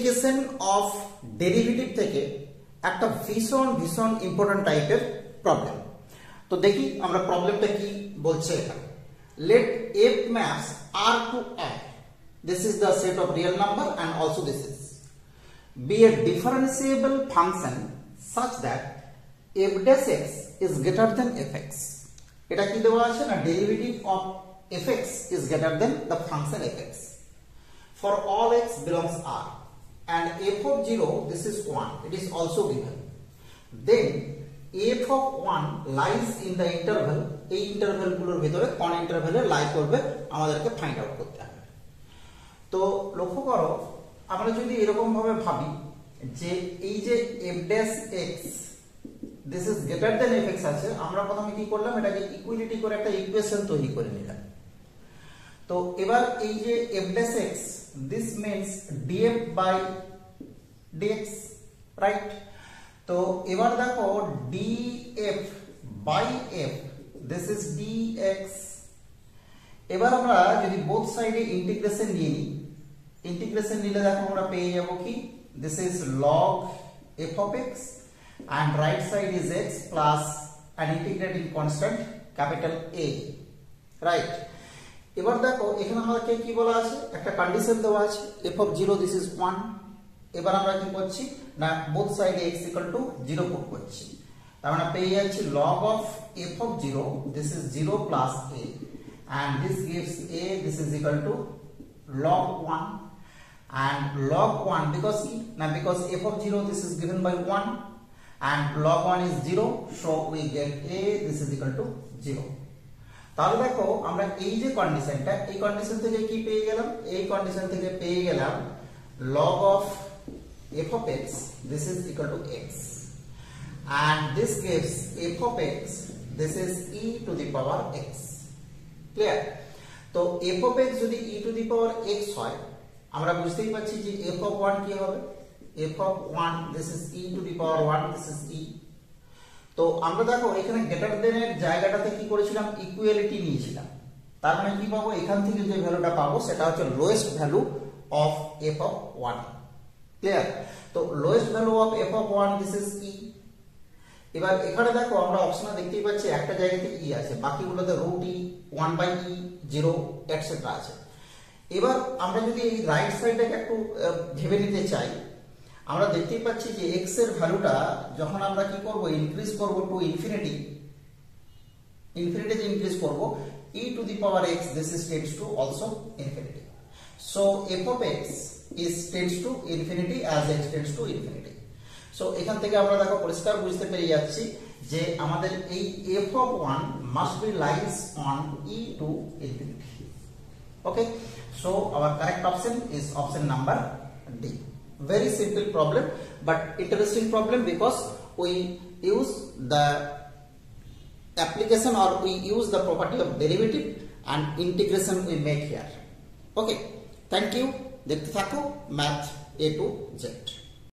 Application of derivative থেকে একটা ভীষণ ভীষণ ইম্পর্টেন্ট টাইপের প্রবলেম। তো দেখি আমরা প্রবলেমটা কি বলছে এখানে। Let f maps r to r, this is the set of real number and also this is be a differentiable function such that f dash x is greater than fx. এটা কি দেওয়া আছে না, derivative of fx is greater than the function fx for all x belongs r and f of 0, this is 1, it is also given. Then f of 1 lies in the interval, এই interval গুলোর ভিতরে কোন ইন্টারভ্যালে লাই করবে আমাদেরকে find out করতে হবে। তো লক্ষ্য করো, আমরা যদি এরকম ভাবে ভাবি যে এই যে f dash x this is greater than fx আছে, আমরা প্রথমে কি করলাম, এটাকে ইকুয়ালিটি করে একটা ইকুয়েশন তৈরি করে নিলাম। তো এবার এই যে f dash x this means df by dx, right? তো এবার দেখো df by f this is dx। এবার আমরা যদি বোথ সাইডে ইন্টিগ্রেশন নিয়ে নিই, ইন্টিগ্রেশন নিলে দেখো আমরা পেয়ে যাব কি, this is log f of x and right side is x plus an integrating constant capital A, right? এবার দেখো এখানে আমাদেরকে কি বলা আছে, একটা কন্ডিশন দেওয়া আছে f of 0 this is 1। এবার আমরা কি করছি না, বোথ সাইডে x equal to 0 পুট করছি, তার মানে পেয়ে যাচ্ছি log of f of 0 this is 0 plus a and this gives a, this is equal to log 1 and log 1 because because f of 0 this is given by 1 and log 1 is 0, so we get a, this is equal to 0। তাহলে দেখো আমরা এই যে কন্ডিশনটা, এই condition থেকে কি পেয়ে গেলাম, এই কন্ডিশন থেকে পেয়ে গেলাম log of f of x this is equal to x and this gives f of x this is e to the power x, clear? তো f of x যদি e to the power x হয়, আমরা বুঝতেই পারছি যে f of 1 কি হবে, f of 1 this is e to the power 1, this is e। তো আমরা দেখো এখানে গ্রেটার দেন এর জায়গাটাতে কি করেছিলাম, ইকুয়ালিটি নিয়েছিলাম, তার মানে কি পাবো, এখান থেকে যে ভ্যালুটা পাবো সেটা হচ্ছে lowest value of f of 1, clear? তো lowest value of f of 1 this is e। এবার এখানে দেখো আমরা অপশনে দেখতেই পাচ্ছি একটা জায়গাতে e আছে, বাকিগুলোতে root e, 1 by e, 0 etcetera আছে। এবার আমরা যদি এই রাইট সাইডটাকে একটু ভেবে নিতে চাই, আমরা দেখতেই পাচ্ছি যে x এর ভ্যালুটা যখন আমরা কি করব, ইনক্রিজ করব টু ইনফিনিটি, ইনফিনিটিতে ইনক্রিজ করব, e to the power x this is tends to also infinity, so f of x is tends to infinity as x tends to infinity। So এখান থেকে আমরা দেখো পরিষ্কার বুঝতে পেরে যাচ্ছি যে আমাদের এই f of 1 must be lies on e to infinity, okay? So our correct option is option number D। Very simple problem but interesting problem because we use the application or we use the property of derivative and integration we make here, okay? Thank you, দেখতে থাকো math A to Z।